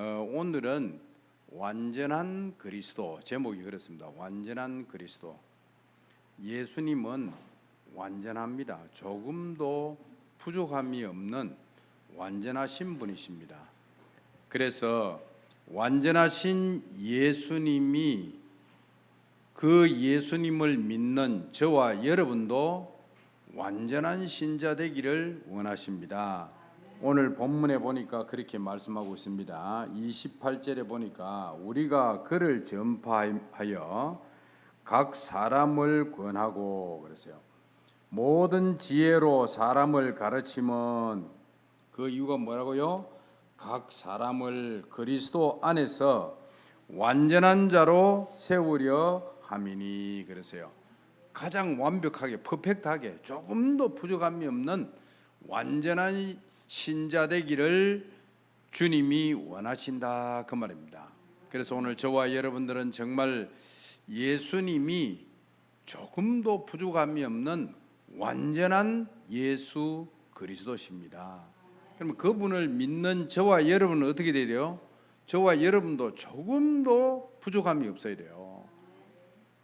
오늘은 완전한 그리스도, 제목이 그렇습니다. 완전한 그리스도. 예수님은 완전합니다. 조금도 부족함이 없는 완전하신 분이십니다. 그래서 완전하신 예수님이, 그 예수님을 믿는 저와 여러분도 완전한 신자 되기를 원하십니다. 오늘 본문에 보니까 그렇게 말씀하고 있습니다. 28절에 보니까 우리가 그를 전파하여 각 사람을 권하고 그랬어요. 모든 지혜로 사람을 가르치면, 그 이유가 뭐라고요? 각 사람을 그리스도 안에서 완전한 자로 세우려 함이니 그랬어요. 가장 완벽하게, 퍼펙트하게, 조금도 부족함이 없는 완전한 신자 되기를 주님이 원하신다, 그 말입니다. 그래서 오늘 저와 여러분들은 정말 예수님이 조금도 부족함이 없는 완전한 예수 그리스도십니다. 그러면 그분을 믿는 저와 여러분은 어떻게 돼요? 저와 여러분도 조금도 부족함이 없어야 돼요.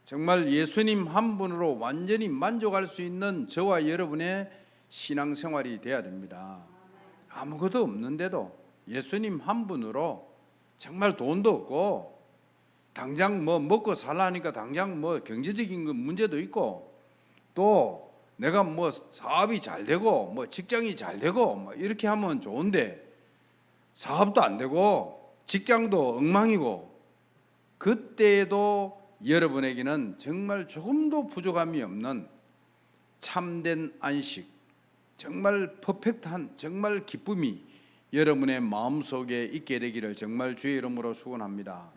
정말 예수님 한 분으로 완전히 만족할 수 있는 저와 여러분의 신앙생활이 돼야 됩니다. 아무것도 없는데도 예수님 한 분으로, 정말 돈도 없고 당장 뭐 먹고 살라니까 당장 뭐 경제적인 문제도 있고, 또 내가 뭐 사업이 잘 되고 뭐 직장이 잘 되고 뭐 이렇게 하면 좋은데, 사업도 안 되고 직장도 엉망이고, 그때에도 여러분에게는 정말 조금도 부족함이 없는 참된 안식, 정말 퍼펙트한 정말 기쁨이 여러분의 마음속에 있게 되기를 정말 주의 이름으로 축원합니다.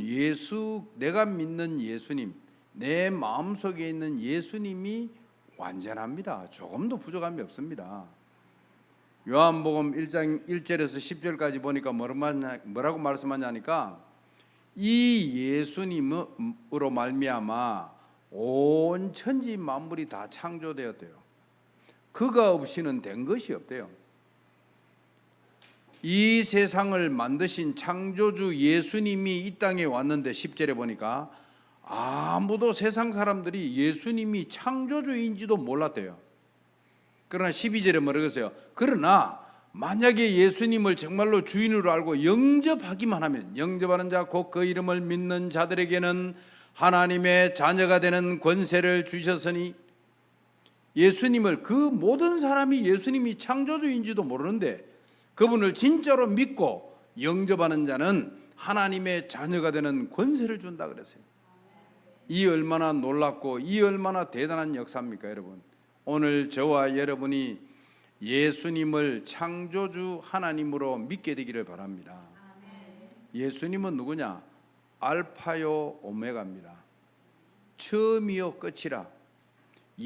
예수, 내가 믿는 예수님, 내 마음속에 있는 예수님이 완전합니다. 조금도 부족함이 없습니다. 요한복음 1장 1절에서 10절까지 보니까 뭐라고 말씀하냐니까, 이 예수님으로 말미암아 온 천지 만물이 다 창조되었대요. 그가 없이는 된 것이 없대요. 이 세상을 만드신 창조주 예수님이 이 땅에 왔는데 10절에 보니까 아무도 세상 사람들이 예수님이 창조주인지도 몰랐대요. 그러나 12절에 뭐라고 했어요? 그러나 만약에 예수님을 정말로 주인으로 알고 영접하기만 하면, 영접하는 자 곧 그 이름을 믿는 자들에게는 하나님의 자녀가 되는 권세를 주셨으니, 예수님을, 그 모든 사람이 예수님이 창조주인지도 모르는데 그분을 진짜로 믿고 영접하는 자는 하나님의 자녀가 되는 권세를 준다 그랬어요. 이 얼마나 놀랍고 이 얼마나 대단한 역사입니까, 여러분? 오늘 저와 여러분이 예수님을 창조주 하나님으로 믿게 되기를 바랍니다. 예수님은 누구냐? 알파요 오메가입니다. 처음이요 끝이라,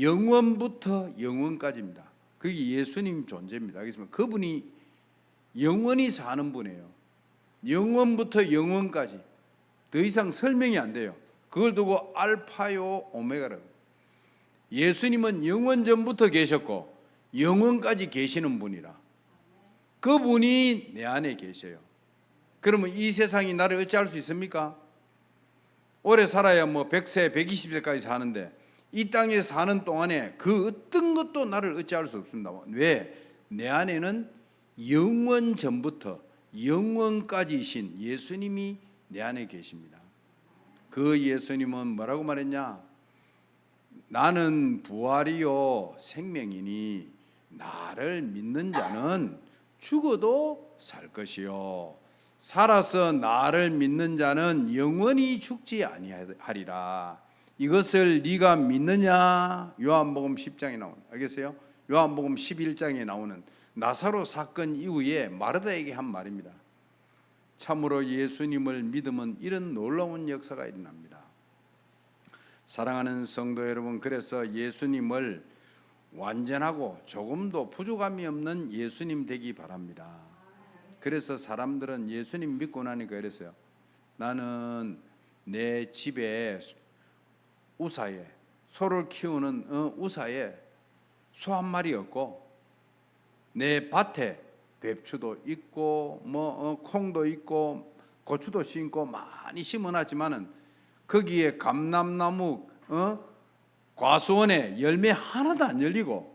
영원부터 영원까지입니다. 그게 예수님 존재입니다. 알겠습니까? 그분이 영원히 사는 분이에요. 영원부터 영원까지. 더 이상 설명이 안 돼요. 그걸 두고 알파요 오메가라고. 예수님은 영원 전부터 계셨고 영원까지 계시는 분이라. 그분이 내 안에 계셔요. 그러면 이 세상이 나를 어찌할 수 있습니까? 오래 살아야 뭐 100세, 120세까지 사는데 이 땅에 사는 동안에 그 어떤 것도 나를 어찌할 수 없습니다. 왜? 내 안에는 영원 전부터 영원까지이신 예수님이 내 안에 계십니다. 그 예수님은 뭐라고 말했냐? 나는 부활이요 생명이니 나를 믿는 자는 죽어도 살 것이요 살아서 나를 믿는 자는 영원히 죽지 아니하리라. 이것을 네가 믿느냐? 요한복음 10장에 나오는, 알겠어요? 요한복음 11장에 나오는 나사로 사건 이후에 마르다에게 한 말입니다. 참으로 예수님을 믿으면 이런 놀라운 역사가 일어납니다. 사랑하는 성도 여러분, 그래서 예수님을 완전하고 조금도 부족함이 없는 예수님 되기 바랍니다. 그래서 사람들은 예수님 믿고 나니까 이랬어요. 나는 내 집에 우사에, 소를 키우는 우사에 소 한 마리 없고, 내 밭에 배추도 있고 콩도 있고 고추도 심고 많이 심어놨지만은 거기에 감람나무 과수원에 열매 하나도 안 열리고,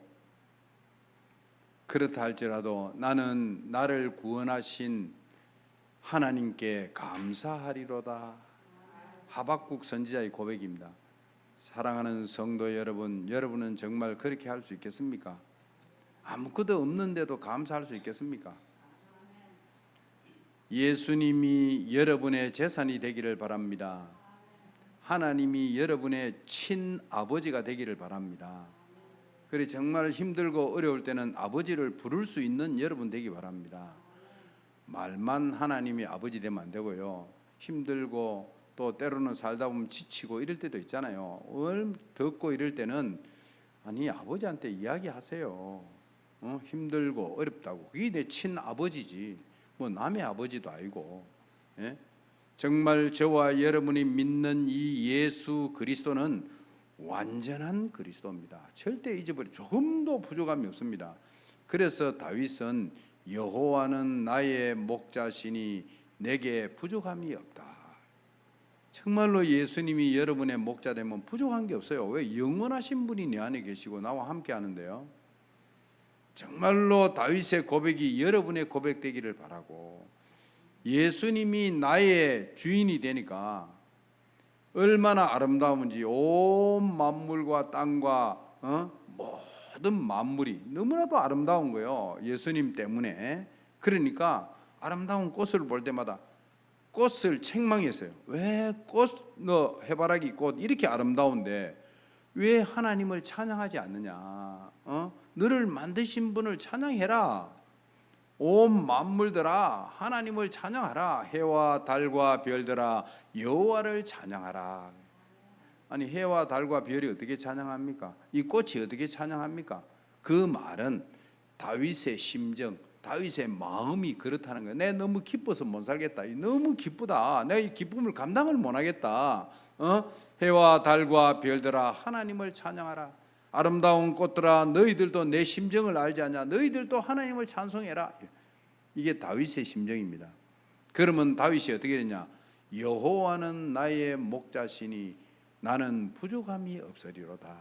그렇다 할지라도 나는 나를 구원하신 하나님께 감사하리로다. 하박국 선지자의 고백입니다. 사랑하는 성도 여러분, 여러분은 정말 그렇게 할 수 있겠습니까? 아무것도 없는데도 감사할 수 있겠습니까? 예수님이 여러분의 재산이 되기를 바랍니다. 하나님이 여러분의 친아버지가 되기를 바랍니다. 그래 정말 힘들고 어려울 때는 아버지를 부를 수 있는 여러분 되기 바랍니다. 말만 하나님이 아버지 되면 안 되고요. 힘들고 또 때로는 살다 보면 지치고 이럴 때도 있잖아요. 덥고 이럴 때는 아니 아버지한테 이야기하세요. 힘들고 어렵다고. 그게 내 친아버지지 뭐 남의 아버지도 아니고. 예? 정말 저와 여러분이 믿는 이 예수 그리스도는 완전한 그리스도입니다. 절대 잊어버려 조금도 부족함이 없습니다. 그래서 다윗은 여호와는 나의 목자시니 내게 부족함이 없다. 정말로 예수님이 여러분의 목자 되면 부족한 게 없어요. 왜? 영원하신 분이 내 안에 계시고 나와 함께 하는데요. 정말로 다윗의 고백이 여러분의 고백 되기를 바라고, 예수님이 나의 주인이 되니까 얼마나 아름다운지 온 만물과 땅과 모든 만물이 너무나도 아름다운 거예요. 예수님 때문에. 그러니까 아름다운 꽃을 볼 때마다 꽃을 책망했어요. 왜 해바라기 꽃 이렇게 아름다운데 왜 하나님을 찬양하지 않느냐? 너를 만드신 분을 찬양해라. 온 만물들아 하나님을 찬양하라. 해와 달과 별들아 여호와를 찬양하라. 아니 해와 달과 별이 어떻게 찬양합니까? 이 꽃이 어떻게 찬양합니까? 그 말은 다윗의 심정, 다윗의 마음이 그렇다는 거예요. 내가 너무 기뻐서 못 살겠다. 너무 기쁘다. 내가 이 기쁨을 감당을 못 하겠다. 해와 달과 별들아 하나님을 찬양하라. 아름다운 꽃들아 너희들도 내 심정을 알지 않냐? 너희들도 하나님을 찬송해라. 이게 다윗의 심정입니다. 그러면 다윗이 어떻게 됐냐? 여호와는 나의 목자시니 나는 부족함이 없으리로다.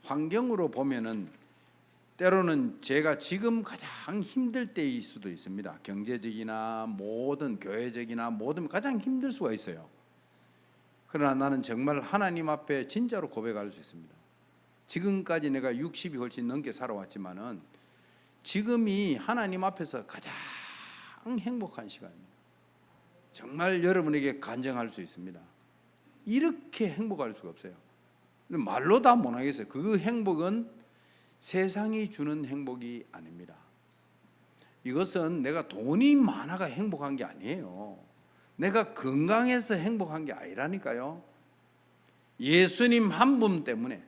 환경으로 보면은 때로는 제가 지금 가장 힘들 때일 수도 있습니다. 경제적이나 모든 교회적이나 모든 가장 힘들 수가 있어요. 그러나 나는 정말 하나님 앞에 진짜로 고백할 수 있습니다. 지금까지 내가 60이 훨씬 넘게 살아왔지만은 지금이 하나님 앞에서 가장 행복한 시간입니다. 정말 여러분에게 간증할 수 있습니다. 이렇게 행복할 수가 없어요. 말로 다 못하겠어요. 그 행복은 세상이 주는 행복이 아닙니다. 이것은 내가 돈이 많아가 행복한 게 아니에요. 내가 건강해서 행복한 게 아니라니까요. 예수님 한 분 때문에,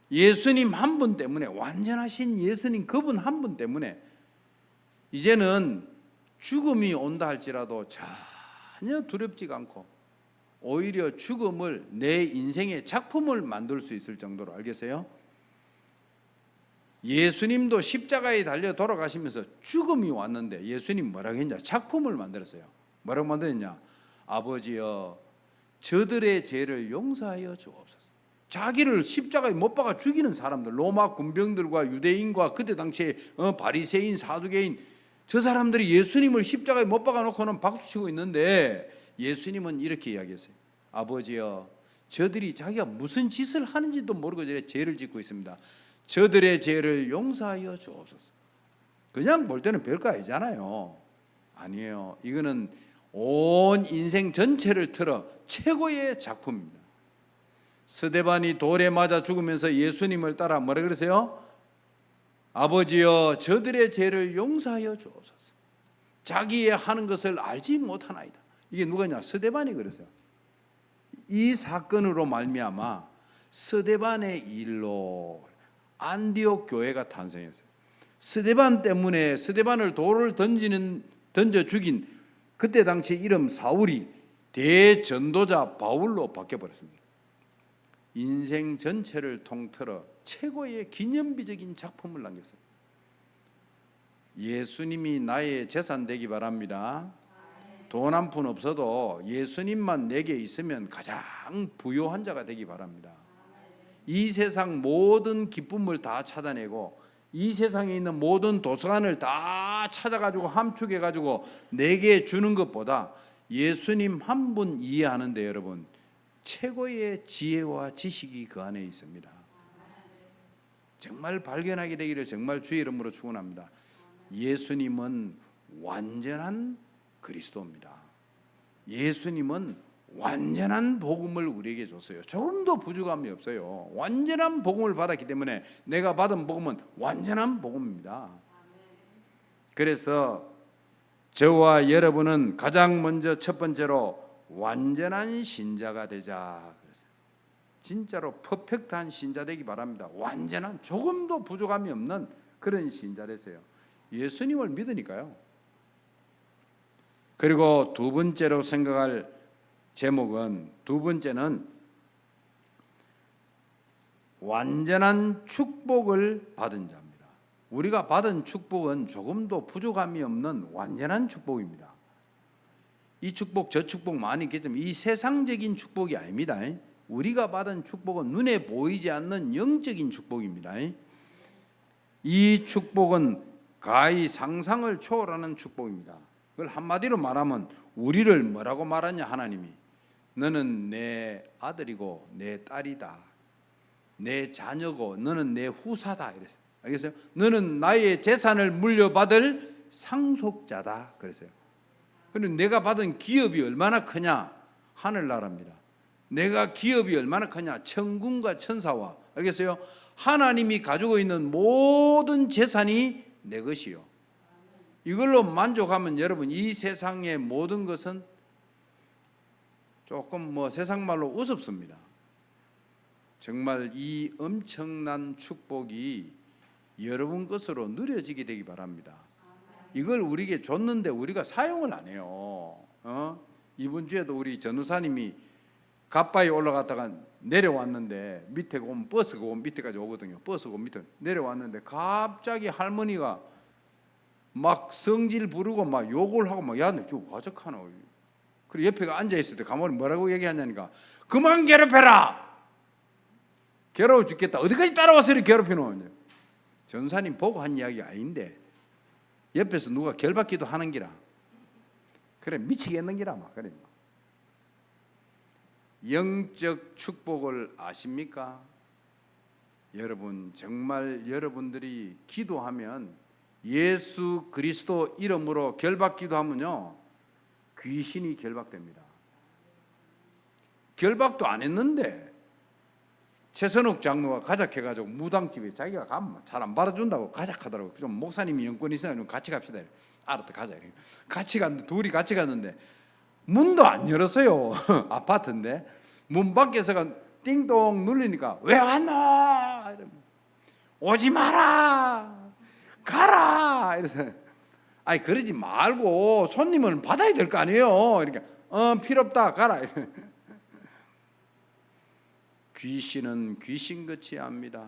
예수님 한 분 때문에, 완전하신 예수님 그분 한 분 때문에 이제는 죽음이 온다 할지라도 전혀 두렵지가 않고 오히려 죽음을 내 인생의 작품을 만들 수 있을 정도로, 알겠어요? 예수님도 십자가에 달려 돌아가시면서 죽음이 왔는데 예수님 뭐라고 했냐? 작품을 만들었어요. 뭐라고 만들었냐? 아버지여 저들의 죄를 용서하여 주옵소서. 자기를 십자가에 못 박아 죽이는 사람들, 로마 군병들과 유대인과 그때 당시에 바리새인, 사두개인, 저 사람들이 예수님을 십자가에 못 박아 놓고는 박수치고 있는데 예수님은 이렇게 이야기했어요. 아버지여 저들이 자기가 무슨 짓을 하는지도 모르고 저래 죄를 짓고 있습니다. 저들의 죄를 용서하여 주옵소서. 그냥 볼 때는 별거 아니잖아요. 아니에요. 이거는 온 인생 전체를 틀어 최고의 작품입니다. 스데반이 돌에 맞아 죽으면서 예수님을 따라 뭐라 그러세요? 아버지여 저들의 죄를 용서하여 주옵소서. 자기의 하는 것을 알지 못하나이다. 이게 누가냐? 스데반이 그랬어요. 이 사건으로 말미암아 스데반의 일로 안디옥 교회가 탄생했어요. 스데반 때문에 스데반을 돌을 던져 죽인 그때 당시 이름 사울이 대전도자 바울로 바뀌어 버렸습니다. 인생 전체를 통틀어 최고의 기념비적인 작품을 남겼어요. 예수님이 나의 재산 되기 바랍니다. 돈 한 푼 없어도 예수님만 내게 있으면 가장 부유한 자가 되기 바랍니다. 이 세상 모든 기쁨을 다 찾아내고 이 세상에 있는 모든 도서관을 다 찾아가지고 함축해가지고 내게 주는 것보다 예수님 한 분 이해하는데 여러분 최고의 지혜와 지식이 그 안에 있습니다. 정말 발견하게 되기를 정말 주의 이름으로 축원합니다. 예수님은 완전한 그리스도입니다. 예수님은 완전한 복음을 우리에게 줬어요. 조금도 부족함이 없어요. 완전한 복음을 받았기 때문에 내가 받은 복음은 완전한 복음입니다. 그래서 저와 여러분은 가장 먼저 첫 번째로 완전한 신자가 되자. 진짜로 퍼펙트한 신자 되기 바랍니다. 완전한 조금도 부족함이 없는 그런 신자 되세요. 예수님을 믿으니까요. 그리고 두 번째로 생각할 제목은 두 번째는 완전한 축복을 받은 자입니다. 우리가 받은 축복은 조금도 부족함이 없는 완전한 축복입니다. 이 축복 저 축복 많이 있겠지만 이 세상적인 축복이 아닙니다. 우리가 받은 축복은 눈에 보이지 않는 영적인 축복입니다. 이 축복은 가히 상상을 초월하는 축복입니다. 그걸 한마디로 말하면 우리를 뭐라고 말하냐 하나님이 너는 내 아들이고 내 딸이다. 내 자녀고 너는 내 후사다. 이랬어요. 알겠어요? 너는 나의 재산을 물려받을 상속자다. 그랬어요. 그런데 내가 받은 기업이 얼마나 크냐? 하늘나라입니다. 내가 기업이 얼마나 크냐? 천군과 천사와 알겠어요? 하나님이 가지고 있는 모든 재산이 내 것이요. 이걸로 만족하면 여러분 이 세상의 모든 것은 조금 세상 말로 우습습니다. 정말 이 엄청난 축복이 여러분 것으로 누려지게 되기 바랍니다. 이걸 우리에게 줬는데 우리가 사용을 안 해요. 이번 주에도 우리 전우사님이 갓바위 올라갔다가 내려왔는데 밑에 오면 버스가 오면 밑에까지 오거든요. 버스가 오면 밑에 내려왔는데 갑자기 할머니가 막 성질 부르고 막 욕을 하고 막 야, 너 와적하노. 그리고 옆에가 앉아 있을 때 가만히 뭐라고 얘기하냐니까 그만 괴롭혀라. 괴로워 죽겠다. 어디까지 따라와서 이렇게 괴롭히노. 전사님 보고 한 이야기가 아닌데 옆에서 누가 결박기도 하는 기라. 그래 미치겠는 기라 막 그래. 영적 축복을 아십니까? 여러분 정말 여러분들이 기도하면 예수 그리스도 이름으로 결박기도 하면요 귀신이 결박됩니다. 결박도 안 했는데 최선옥 장로가 가작해가지고 무당집에 자기가 가면 잘 안 받아준다고 가작하더라고. 좀 목사님이 영권이 있으면 같이 갑시다. 알았다 가자. 같이 갔는데 둘이 같이 갔는데 문도 안 열었어요. 아파트인데 문 밖에서가 띵동 눌리니까 왜 왔노? 오지 마라. 가라. 이래서 아니 그러지 말고 손님은 받아야 될 거 아니에요. 이렇게 필요 없다 가라. 귀신은 귀신같이 압니다.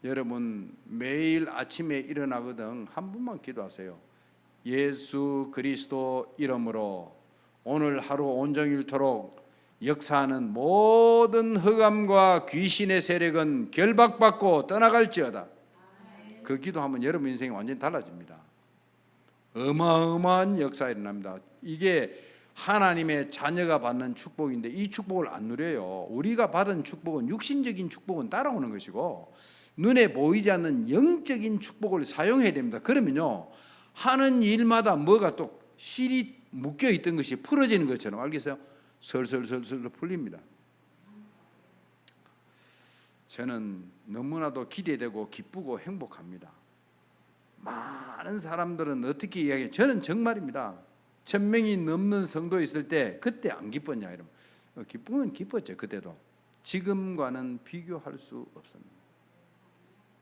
여러분 매일 아침에 일어나거든 한 분만 기도하세요. 예수 그리스도 이름으로 오늘 하루 온종일토록 역사하는 모든 흑암과 귀신의 세력은 결박받고 떠나갈지어다. 그 기도하면 여러분 인생이 완전히 달라집니다. 어마어마한 역사가 일어납니다. 이게 하나님의 자녀가 받는 축복인데 이 축복을 안 누려요. 우리가 받은 축복은 육신적인 축복은 따라오는 것이고 눈에 보이지 않는 영적인 축복을 사용해야 됩니다. 그러면요 하는 일마다 뭐가 또 실이 묶여 있던 것이 풀어지는 것처럼 알겠어요? 설설설설 풀립니다. 저는 너무나도 기대되고 기쁘고 행복합니다. 많은 사람들은 어떻게 이야기해요? 저는 정말입니다. 1000명이 넘는 성도 있을 때 그때 안 기뻤냐 이러면 기쁨은 기뻤죠. 그때도 지금과는 비교할 수 없습니다.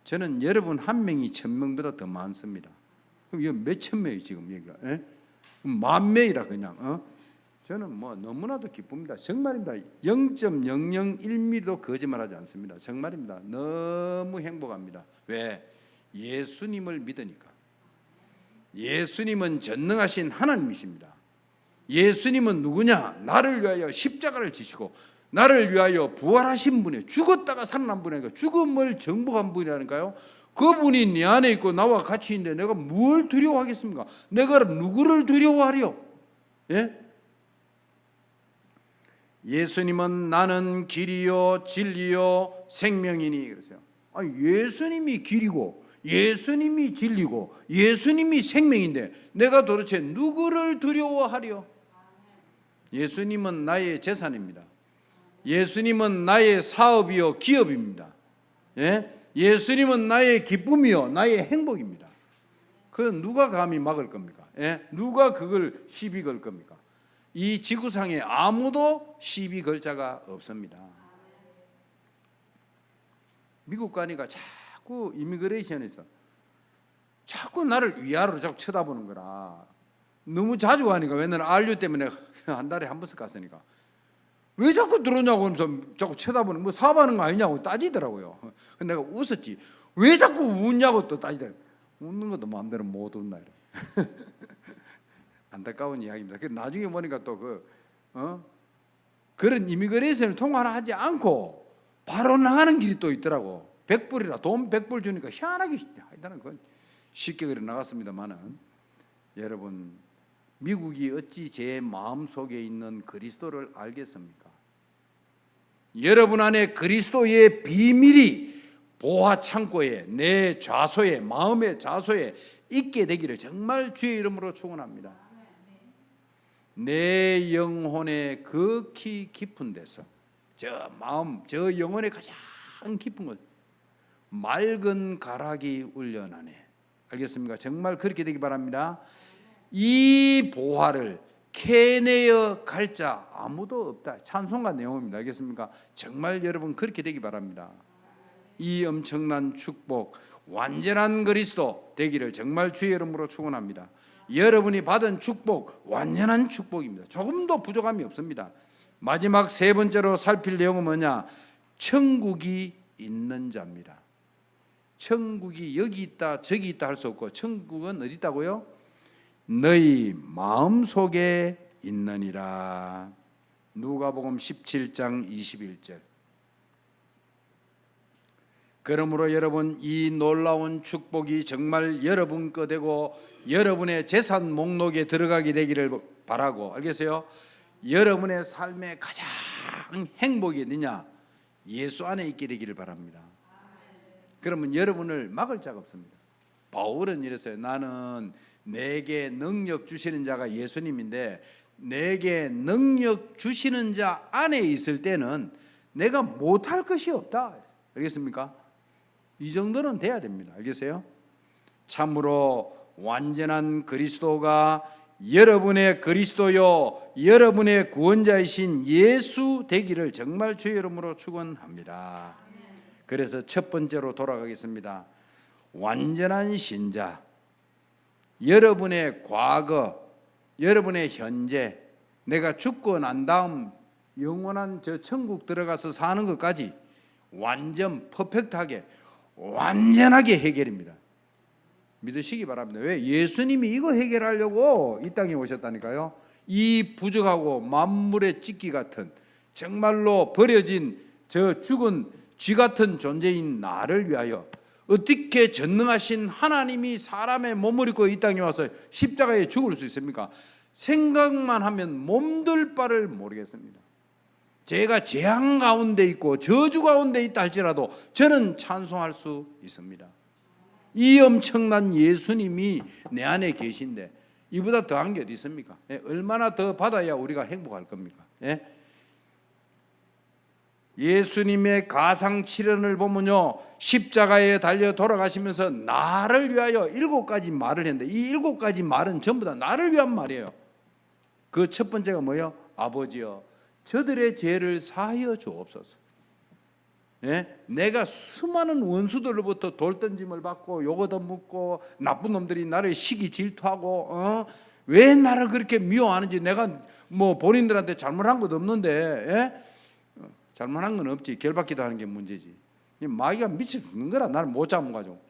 저는 여러분 한 명이 1000명보다 더 많습니다. 그럼 이거 몇천 명이 지금 여기가 10,000명이라 그냥 저는 뭐 너무나도 기쁩니다. 정말입니다. 0.001mm도 거짓말하지 않습니다. 정말입니다. 너무 행복합니다. 왜? 예수님을 믿으니까. 예수님은 전능하신 하나님이십니다. 예수님은 누구냐? 나를 위하여 십자가를 지시고 나를 위하여 부활하신 분이에요. 죽었다가 살아난 분이니까 죽음을 정복한 분이라니까요. 그분이 내 안에 있고 나와 같이 있는데 내가 뭘 두려워하겠습니까? 내가 누구를 두려워하려? 예? 예수님은 나는 길이요 진리요 생명이니 그러세요. 예수님이 길이고 예수님이 진리고 예수님이 생명인데 내가 도대체 누구를 두려워하려? 예수님은 나의 재산입니다. 예수님은 나의 사업이요 기업입니다. 예? 예수님은 나의 기쁨이요 나의 행복입니다. 그 누가 감히 막을 겁니까? 예? 누가 그걸 시비 걸 겁니까? 이 지구상에 아무도 시비 걸 자가 없습니다. 미국 가니까 자꾸 이미그레이션에서 자꾸 나를 위아래로 자꾸 쳐다보는 거라. 너무 자주 가니까 맨날 RU 때문에 한 달에 한 번씩 갔으니까 왜 자꾸 들어오냐고 하면서 자꾸 쳐다보는 뭐 사업하는 거 아니냐고 따지더라고요. 내가 웃었지. 왜 자꾸 웃냐고 또 따지더라고요. 웃는 것도 마음대로 못 웃나 이래. 안타까운 이야기입니다. 나중에 보니까 또 그런 이미그레이션을 통과하지 않고 바로 나가는 길이 또 있더라고. 100불이라 돈 100불 주니까 희한하게 하여튼 그건 쉽게 그래 나갔습니다만은 여러분 미국이 어찌 제 마음속에 있는 그리스도를 알겠습니까? 여러분 안에 그리스도의 비밀이 보화 창고에 내 좌소에 마음의 좌소에 있게 되기를 정말 주의 이름으로 축원합니다. 내 영혼의 극히 깊은 데서 저 마음 저 영혼의 가장 깊은 곳 맑은 가락이 울려나네. 알겠습니까? 정말 그렇게 되기 바랍니다. 이 보화를 캐내어 갈 자 아무도 없다. 찬송가 내용입니다. 알겠습니까? 정말 여러분 그렇게 되기 바랍니다. 이 엄청난 축복 완전한 그리스도 되기를 정말 주의 이름으로 축원합니다. 여러분이 받은 축복 완전한 축복입니다. 조금도 부족함이 없습니다. 마지막 세 번째로 살필 내용은 뭐냐? 천국이 있는 자입니다. 천국이 여기 있다 저기 있다 할 수 없고 천국은 어디 있다고요? 너희 마음속에 있느니라. 누가복음 17장 21절. 그러므로 여러분 이 놀라운 축복이 정말 여러분 거 되고 여러분의 재산 목록에 들어가게 되기를 바라고 알겠어요? 여러분의 삶의 가장 행복이 있느냐? 예수 안에 있게 되기를 바랍니다. 그러면 여러분을 막을 자가 없습니다. 바울은 이랬어요. 나는 내게 능력 주시는 자가 예수님인데 내게 능력 주시는 자 안에 있을 때는 내가 못할 것이 없다. 알겠습니까? 이 정도는 돼야 됩니다. 알겠어요? 참으로 완전한 그리스도가 여러분의 그리스도요 여러분의 구원자이신 예수 되기를 정말 주의 이름으로 축원합니다. 그래서 첫 번째로 돌아가겠습니다. 완전한 신자, 여러분의 과거, 여러분의 현재, 내가 죽고 난 다음 영원한 저 천국 들어가서 사는 것까지 완전 퍼펙트하게 완전하게 해결입니다. 믿으시기 바랍니다. 왜? 예수님이 이거 해결하려고 이 땅에 오셨다니까요. 이 부족하고 만물의 찢기 같은 정말로 버려진 저 죽은 쥐 같은 존재인 나를 위하여 어떻게 전능하신 하나님이 사람의 몸을 입고 이 땅에 와서 십자가에 죽을 수 있습니까? 생각만 하면 몸둘 바를 모르겠습니다. 제가 재앙 가운데 있고 저주 가운데 있다 할지라도 저는 찬송할 수 있습니다. 이 엄청난 예수님이 내 안에 계신데 이보다 더한 게 어디 있습니까? 얼마나 더 받아야 우리가 행복할 겁니까? 예수님의 가상칠연을 보면요 십자가에 달려 돌아가시면서 나를 위하여 7가지 말을 했는데 이 7가지 말은 전부 다 나를 위한 말이에요. 그 첫 번째가 뭐예요? 아버지여 저들의 죄를 사하여 주옵소서. 내가 수많은 원수들로부터 돌던짐을 받고 욕 얻어먹고 나쁜 놈들이 나를 시기 질투하고 왜 나를 그렇게 미워하는지 내가 뭐 본인들한테 잘못한 것도 없는데, 예? 잘못한 건 없지. 결박기도 하는 게 문제지. 마귀가 미쳐 죽는 거라. 나를 못 잡아가지고.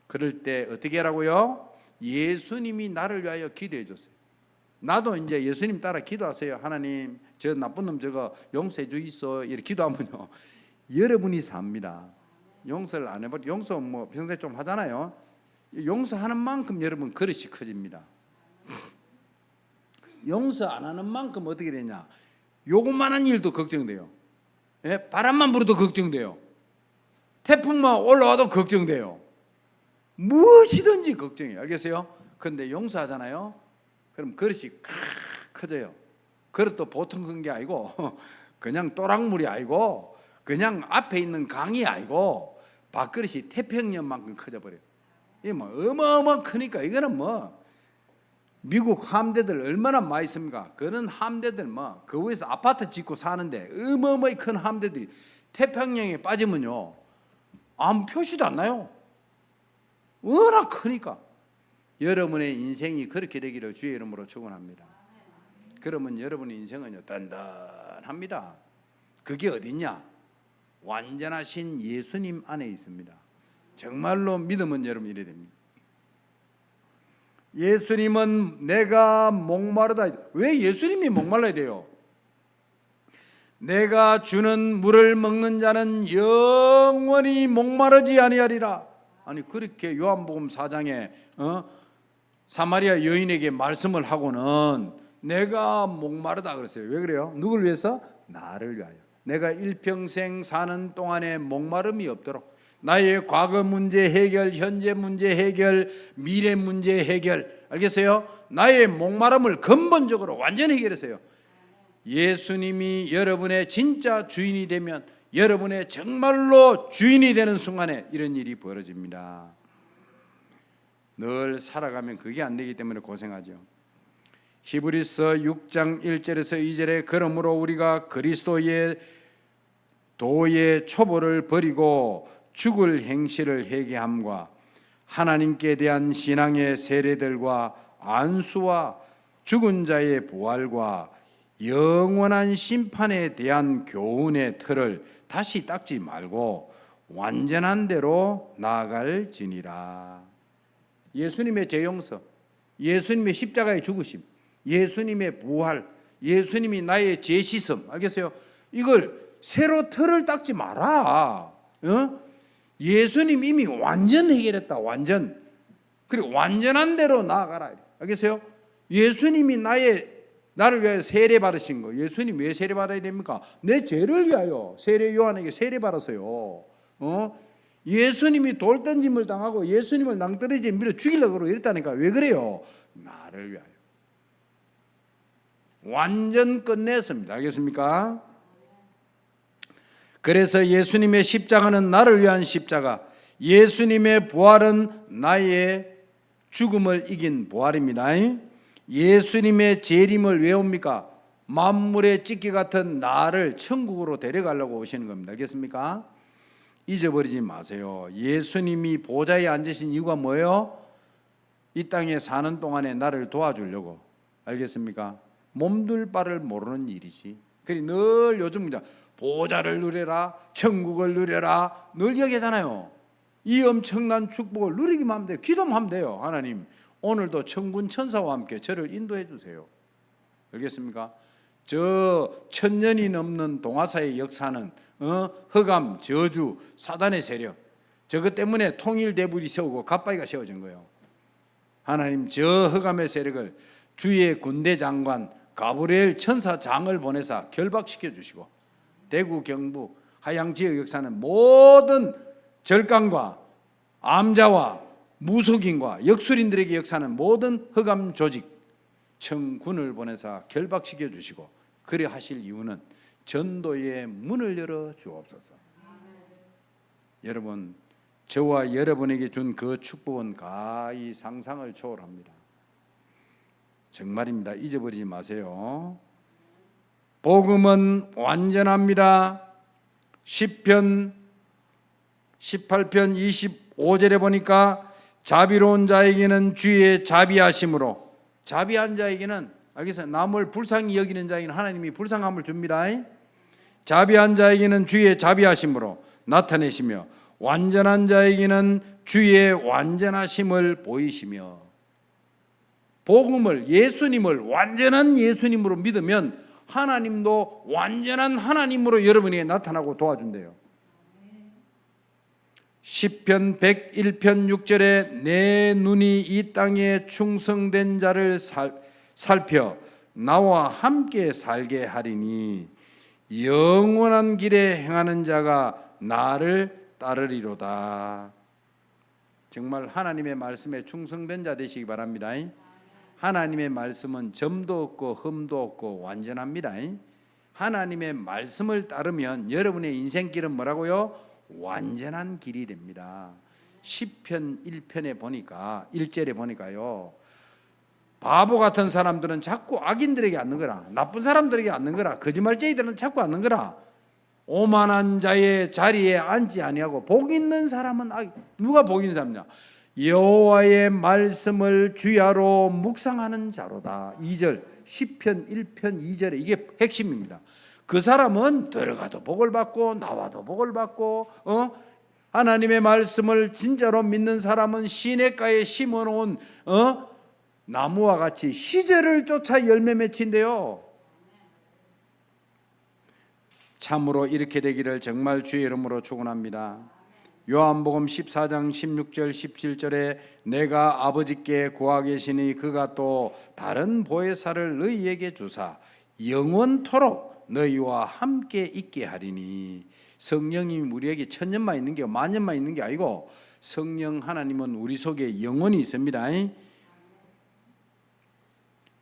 그럴 때 어떻게 하라고요? 예수님이 나를 위하여 기도해 줬어요. 나도 이제 예수님 따라 기도하세요. 하나님, 저 나쁜 놈 저거 용서해 주이소. 이렇게 기도하면요, 여러분이 삽니다. 용서를 안 해버려. 용서 뭐 평소에 좀 하잖아요. 용서하는 만큼 여러분 그릇이 커집니다. 용서 안 하는 만큼 어떻게 되냐? 요것만한 일도 걱정돼요. 예? 바람만 불어도 걱정돼요. 태풍만 올라와도 걱정돼요. 무엇이든지 걱정해요. 알겠어요? 그런데 용서하잖아요. 그럼 그릇이 커져요. 그릇도 보통 큰 게 아니고 그냥 또랑물이 아니고 그냥 앞에 있는 강이 아니고 밥그릇이 태평양만큼 커져버려요. 이게 뭐 어마어마 크니까 이거는 뭐 미국 함대들 얼마나 많이 있습니까? 그런 함대들 뭐 그 위에서 아파트 짓고 사는데 어마어마히 큰 함대들이 태평양에 빠지면요 아무 표시도 안 나요. 워낙 크니까. 여러분의 인생이 그렇게 되기를 주의 이름으로 축원합니다. 그러면 여러분의 인생은요 단단합니다. 그게 어딨냐? 완전하신 예수님 안에 있습니다. 정말로 믿으면 여러분 이래 됩니다. 예수님은 내가 목마르다. 왜 예수님이 목말라야 돼요? 내가 주는 물을 먹는 자는 영원히 목마르지 아니하리라. 아니 그렇게 요한복음 4장에 사마리아 여인에게 말씀을 하고는 내가 목마르다 그랬어요. 왜 그래요? 누굴 위해서? 나를 위하여. 내가 일평생 사는 동안에 목마름이 없도록 나의 과거 문제 해결, 현재 문제 해결, 미래 문제 해결, 알겠어요? 나의 목마름을 근본적으로 완전히 해결했어요. 예수님이 여러분의 진짜 주인이 되면 여러분의 정말로 주인이 되는 순간에 이런 일이 벌어집니다. 늘 살아가면 그게 안 되기 때문에 고생하죠. 히브리서 6장 1절에서 2절에 그러므로 우리가 그리스도의 도의 초보를 버리고 죽을 행실을 회개함과 하나님께 대한 신앙의 세례들과 안수와 죽은 자의 부활과 영원한 심판에 대한 교훈의 틀을 다시 닦지 말고 완전한 대로 나아갈지니라. 예수님의 재용서, 예수님의 십자가의 죽으심, 예수님의 부활, 예수님이 나의 재시섬, 알겠어요? 이걸 새로 틀을 닦지 마라. 예수님 이미 완전 해결했다. 완전. 그리고 완전한 대로 나아가라. 알겠어요? 예수님이 나를 위하여 세례 받으신 거. 예수님 왜 세례 받아야 됩니까? 내 죄를 위하여 세례 요한에게 세례 받았어요. 예수님이 돌 던짐을 당하고 예수님을 낭떠러지에 밀어 죽이려고 이랬다니까. 왜 그래요? 나를 위하여. 완전 끝냈습니다. 알겠습니까? 그래서 예수님의 십자가는 나를 위한 십자가, 예수님의 부활은 나의 죽음을 이긴 부활입니다. 예수님의 재림을 왜 옵니까? 만물의 찢기 같은 나를 천국으로 데려가려고 오시는 겁니다. 알겠습니까? 잊어버리지 마세요. 예수님이 보좌에 앉으신 이유가 뭐예요? 이 땅에 사는 동안에 나를 도와주려고. 알겠습니까? 몸둘 바를 모르는 일이지. 그리 늘 요즘 보좌를 누려라, 천국을 누려라 늘 얘기하잖아요. 이 엄청난 축복을 누리기만 하면 돼요. 기도만 하면 돼요. 하나님 오늘도 천군 천사와 함께 저를 인도해 주세요. 알겠습니까? 저 1000년이 넘는 동아사의 역사는 흑암, 저주, 사단의 세력, 저것 때문에 통일대불이 세우고 갓바위가 세워진 거예요. 하나님 저 흑암의 세력을 주의 군대 장관 가브리엘 천사장을 보내사 결박시켜 주시고, 대구 경북 하양 지역 역사는 모든 절강과 암자와 무속인과 역술인들에게 역사는 모든 흑암 조직 천군을 보내사 결박시켜 주시고, 그래 하실 이유는 전도의 문을 열어 주옵소서. 여러분, 저와 여러분에게 준 그 축복은 가히 상상을 초월합니다. 정말입니다. 잊어버리지 마세요. 복음은 완전합니다. 시편 18편 25절에 보니까 자비로운 자에게는 주의 자비하심으로, 자비한 자에게는 알겠어요? 남을 불쌍히 여기는 자에게는 하나님이 불쌍함을 줍니다. 자비한 자에게는 주의 자비하심으로 나타내시며 완전한 자에게는 주의 완전하심을 보이시며. 복음을, 예수님을 완전한 예수님으로 믿으면 하나님도 완전한 하나님으로 여러분에게 나타나고 도와준대요. 시편 101편 6절에 내 눈이 이 땅에 충성된 자를 살펴 나와 함께 살게 하리니 영원한 길에 행하는 자가 나를 따르리로다. 정말 하나님의 말씀에 충성된 자 되시기 바랍니다. 하나님의 말씀은 점도 없고 흠도 없고 완전합니다. 하나님의 말씀을 따르면 여러분의 인생길은 뭐라고요? 완전한 길이 됩니다. 시편 1편에 보니까 1절에 보니까요, 바보 같은 사람들은 자꾸 악인들에게 앉는 거라, 나쁜 사람들에게 앉는 거라, 거짓말쟁이들은 자꾸 앉는 거라, 오만한 자의 자리에 앉지 아니하고 복 있는 사람은 누가 복 있는 사람이냐? 여호와의 말씀을 주야로 묵상하는 자로다. 2절 시편 1편 2절에 이게 핵심입니다. 그 사람은 들어가도 복을 받고 나와도 복을 받고 하나님의 말씀을 진짜로 믿는 사람은 시냇가에 심어놓은 나무와 같이 시절을 쫓아 열매 맺힌대요. 참으로 이렇게 되기를 정말 주의 이름으로 축원합니다. 요한복음 14장 16절 17절에 내가 아버지께 구하겠으니 그가 또 다른 보혜사를 너희에게 주사 영원토록 너희와 함께 있게 하리니. 성령이 우리에게 천년만 있는 게 만년만 있는 게 아니고 성령 하나님은 우리 속에 영원히 있습니다.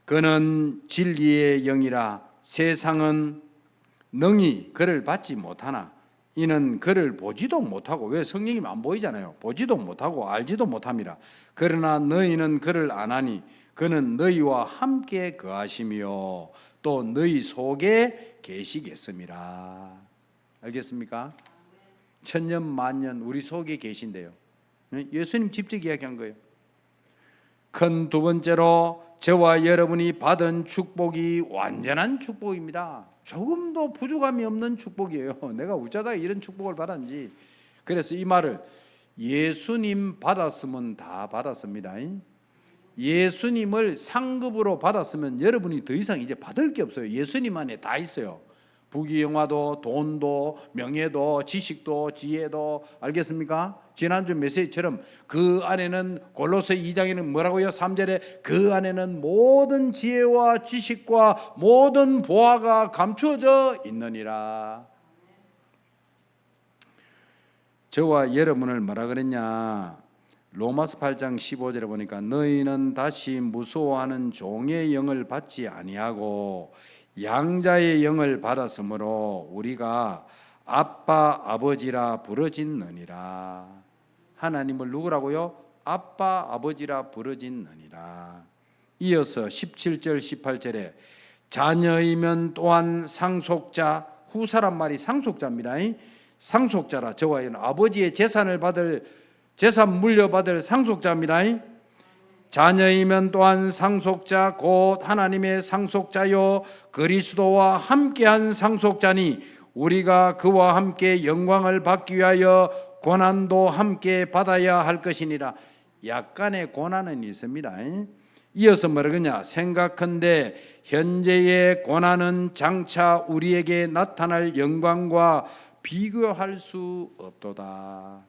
그는 진리의 영이라 세상은 능히 그를 받지 못하나 이는 그를 보지도 못하고, 왜 성령이 안 보이잖아요. 보지도 못하고 알지도 못함이라. 그러나 너희는 그를 아나니 그는 너희와 함께 거하시며 또 너희 속에 계시겠습니다. 알겠습니까? 천년 만년 우리 속에 계신대요. 예수님 직접 이야기한 거예요. 큰 두 번째로 저와 여러분이 받은 축복이 완전한 축복입니다. 조금도 부족함이 없는 축복이에요. 내가 어쩌다 이런 축복을 받았는지. 그래서 이 말을 예수님 받았으면 다 받았습니다. 예수님을 상급으로 받았으면 여러분이 더 이상 이제 받을 게 없어요. 예수님 안에 다 있어요. 부귀영화도, 돈도, 명예도, 지식도, 지혜도. 알겠습니까? 지난주 메시지처럼 그 안에는, 골로새 2장에는 뭐라고요? 3절에 그 안에는 모든 지혜와 지식과 모든 보화가 감추어져 있느니라. 저와 여러분을 뭐라 그랬냐? 로마서 8장 15절에 보니까 너희는 다시 무서워하는 종의 영을 받지 아니하고 양자의 영을 받았으므로 우리가 아빠 아버지라 부르짖느니라. 하나님을 누구라고요? 아빠 아버지라 부르짖느니라. 이어서 17절 18절에 자녀이면 또한 상속자, 후사란 말이 상속자입니다. 상속자라. 저와 여러분 아버지의 재산을 받을, 재산 물려받을 상속자입니다. 자녀이면 또한 상속자 곧 하나님의 상속자요 그리스도와 함께한 상속자니 우리가 그와 함께 영광을 받기 위하여 고난도 함께 받아야 할 것이니라. 약간의 고난은 있습니다. 이어서 뭐라그냐? 생각한데 현재의 고난은 장차 우리에게 나타날 영광과 비교할 수 없도다.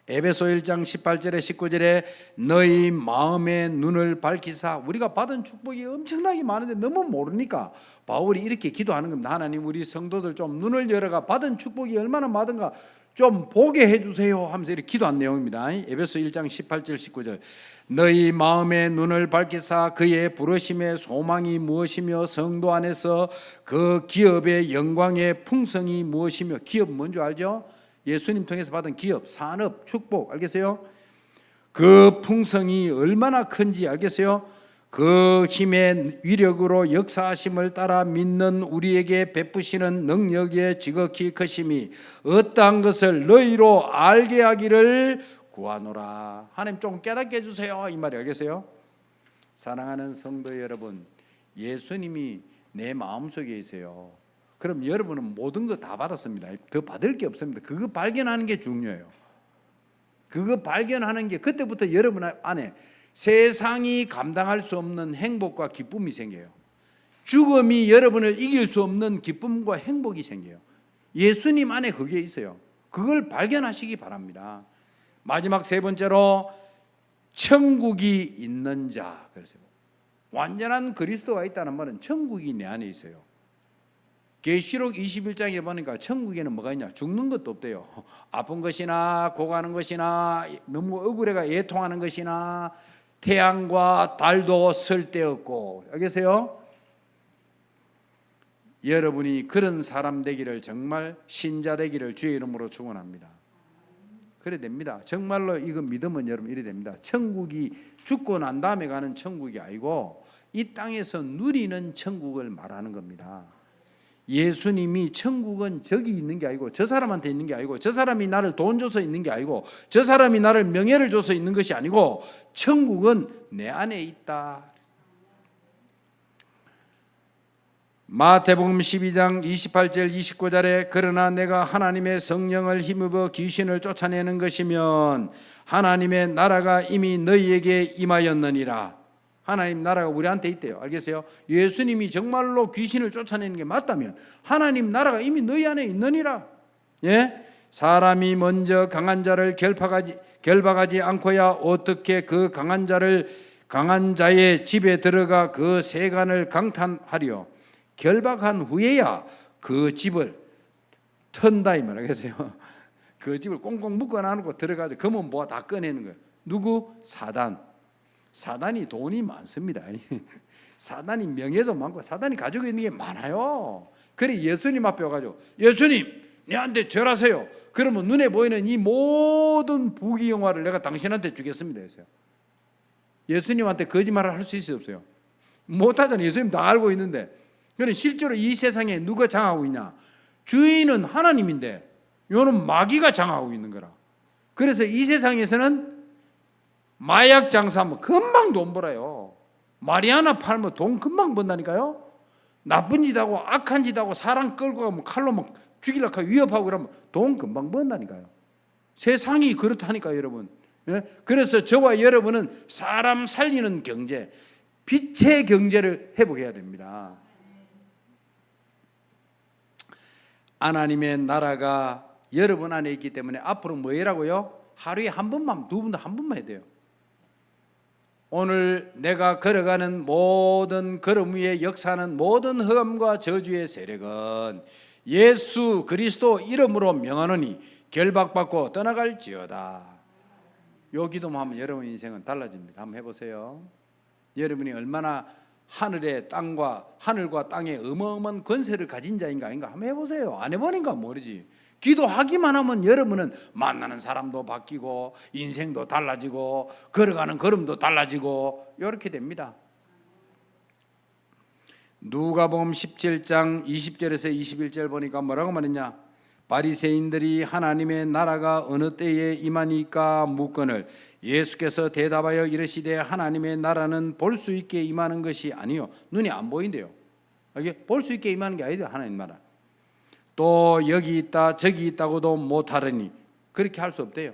에베소 1장 18절에 19절에 너희 마음의 눈을 밝히사. 우리가 받은 축복이 엄청나게 많은데 너무 모르니까 바울이 이렇게 기도하는 겁니다. 하나님, 우리 성도들 좀 눈을 열어가 받은 축복이 얼마나 많은가 좀 보게 해주세요 하면서 이렇게 기도한 내용입니다. 에베소 1장 18절 19절 너희 마음의 눈을 밝히사 그의 부르심의 소망이 무엇이며 성도 안에서 그 기업의 영광의 풍성이 무엇이며. 기업 뭔지 알죠? 예수님 통해서 받은 기업, 산업, 축복. 알겠어요? 그 풍성이 얼마나 큰지 알겠어요? 그 힘의 위력으로 역사하심을 따라 믿는 우리에게 베푸시는 능력의 지극히 크심이 어떠한 것을 너희로 알게 하기를 구하노라. 하나님 좀 깨닫게 해주세요 이 말이. 알겠어요? 사랑하는 성도 여러분, 예수님이 내 마음속에 있어요. 그럼 여러분은 모든 거 다 받았습니다. 더 받을 게 없습니다. 그거 발견하는 게 중요해요. 그거 발견하는 게 그때부터 여러분 안에 세상이 감당할 수 없는 행복과 기쁨이 생겨요. 죽음이 여러분을 이길 수 없는 기쁨과 행복이 생겨요. 예수님 안에 그게 있어요. 그걸 발견하시기 바랍니다. 마지막 세 번째로 천국이 있는 자. 그래서 완전한 그리스도가 있다는 말은 천국이 내 안에 있어요. 계시록 21장에 보니까 천국에는 뭐가 있냐? 죽는 것도 없대요. 아픈 것이나 고가는 것이나 너무 억울해가 애통하는 것이나 태양과 달도 쓸데없고. 알겠어요? 여러분이 그런 사람 되기를, 정말 신자 되기를 주의 이름으로 축원합니다. 그래 됩니다. 정말로 이거 믿으면 여러분 이래 됩니다. 천국이 죽고 난 다음에 가는 천국이 아니고 이 땅에서 누리는 천국을 말하는 겁니다. 예수님이 천국은 저기 있는 게 아니고 저 사람한테 있는 게 아니고 저 사람이 나를 돈 줘서 있는 게 아니고 저 사람이 나를 명예를 줘서 있는 것이 아니고 천국은 내 안에 있다. 마태복음 12장 28절 29절에 그러나 내가 하나님의 성령을 힘입어 귀신을 쫓아내는 것이면 하나님의 나라가 이미 너희에게 임하였느니라. 하나님 나라가 우리한테 있대요. 알겠어요? 예수님이 정말로 귀신을 쫓아내는 게 맞다면 하나님 나라가 이미 너희 안에 있느니라. 예? 사람이 먼저 강한 자를 결박하지 않고야 어떻게 그 강한 자의 집에 들어가 그 세간을 강탈하리요. 결박한 후에야 그 집을 턴다 이 말. 알겠어요? 그 집을 꽁꽁 묶어놔놓고 들어가서 그러면 뭐 다 꺼내는 거예요. 누구? 사단. 사단이 돈이 많습니다. 사단이 명예도 많고 사단이 가지고 있는 게 많아요. 그래 예수님 앞에 와가지고 예수님 내한테 절하세요. 그러면 눈에 보이는 이 모든 부귀영화를 내가 당신한테 주겠습니다 했어요. 예수님한테 거짓말을 할 수 있어요 없어요? 못하잖아요. 예수님 다 알고 있는데. 그런데 실제로 이 세상에 누가 장하고 있냐? 주인은 하나님인데 이거는 마귀가 장하고 있는 거라. 그래서 이 세상에서는 마약 장사하면 금방 돈 벌어요. 마리아나 팔면 돈 금방 번다니까요. 나쁜 짓하고 악한 짓하고 사람 끌고 가면 칼로 막 죽이려고 위협하고 그러면 돈 금방 번다니까요. 세상이 그렇다니까요 여러분. 예? 그래서 저와 여러분은 사람 살리는 경제, 빛의 경제를 회복해야 됩니다. 하나님의 나라가 여러분 안에 있기 때문에 앞으로 뭐 해라고요? 하루에 한 번만, 두 번도 한 번만 해야 돼요. 오늘 내가 걸어가는 모든 걸음 위에 역사하는 모든 흑암과 저주의 세력은 예수 그리스도 이름으로 명하노니 결박받고 떠나갈지어다. 요 기도만 하면 여러분 인생은 달라집니다. 한번 해보세요. 여러분이 얼마나 하늘과 땅의 어마어마한 권세를 가진 자인가 아닌가 한번 해보세요. 안 해보니까 모르지. 기도하기만 하면 여러분은 만나는 사람도 바뀌고 인생도 달라지고 걸어가는 걸음도 달라지고 이렇게 됩니다. 누가복음 17장 20절에서 21절 보니까 뭐라고 말했냐? 바리새인들이 하나님의 나라가 어느 때에 임하니까 묻거늘 예수께서 대답하여 이르시되 하나님의 나라는 볼 수 있게 임하는 것이 아니요 눈이 안 보인대요. 이게 볼 수 있게 임하는 게 아니에요. 하나님 나라. 또 여기 있다 저기 있다고도 못하려니 그렇게 할 수 없대요.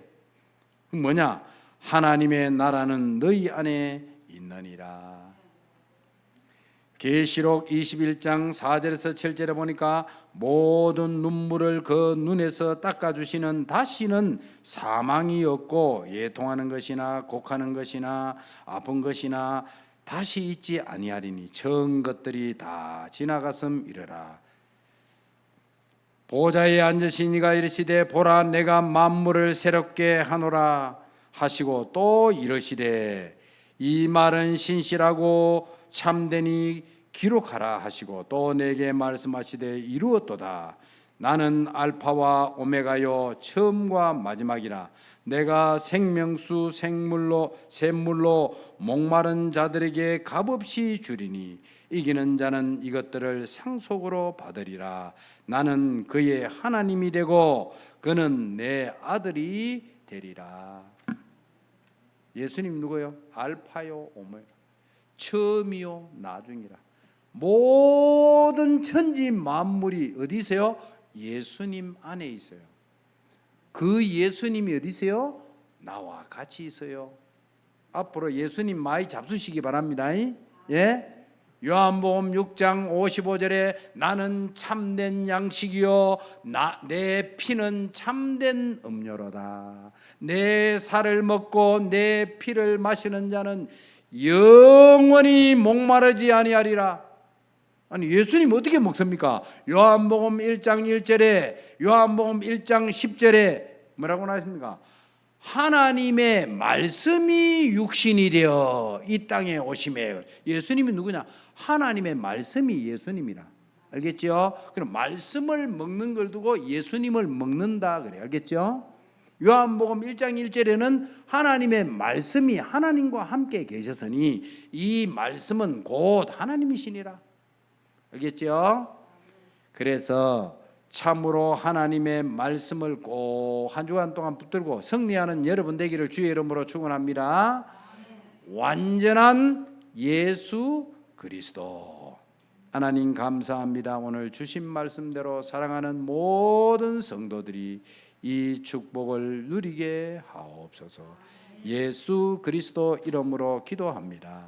뭐냐? 하나님의 나라는 너희 안에 있느니라. 계시록 21장 4절에서 7절에 보니까 모든 눈물을 그 눈에서 닦아주시는 다시는 사망이 없고 애통하는 것이나 곡하는 것이나 아픈 것이나 다시 있지 아니하리니 전 것들이 다 지나갔음이러라. 보좌에 앉으신 이가 이르시되 보라 내가 만물을 새롭게 하노라 하시고 또 이르시되 이 말은 신실하고 참되니 기록하라 하시고 또 내게 말씀하시되 이루었도다. 나는 알파와 오메가요 처음과 마지막이라. 내가 생명수 샘물로 목마른 자들에게 값없이 주리니 이기는 자는 이것들을 상속으로 받으리라. 나는 그의 하나님이 되고 그는 내 아들이 되리라. 예수님 누구요? 알파요 오메가. 처음이요 나중이라. 모든 천지 만물이 어디 있어요? 예수님 안에 있어요. 그 예수님이 어디 있어요? 나와 같이 있어요. 앞으로 예수님 많이 잡수시기 바랍니다. 예? 요한복음 6장 55절에 나는 참된 양식이요 내 피는 참된 음료로다. 내 살을 먹고 내 피를 마시는 자는 영원히 목마르지 아니하리라. 아니 예수님 어떻게 먹습니까? 요한복음 1장 1절에 요한복음 1장 10절에 뭐라고 나왔습니까? 하나님의 말씀이 육신이 되어 이 땅에 오심에. 예수님이 누구냐? 하나님의 말씀이 예수님이라. 알겠죠? 그럼 말씀을 먹는 걸 두고 예수님을 먹는다 그래. 알겠죠? 요한복음 1장 1절에는 하나님의 말씀이 하나님과 함께 계셨으니 이 말씀은 곧 하나님이시니라. 알겠죠? 그래서 참으로 하나님의 말씀을 꼭 한 주간 동안 붙들고 승리하는 여러분 되기를 주의 이름으로 축원합니다. 완전한 예수 그리스도. 하나님 감사합니다. 오늘 주신 말씀대로 사랑하는 모든 성도들이 이 축복을 누리게 하옵소서. 예수 그리스도 이름으로 기도합니다.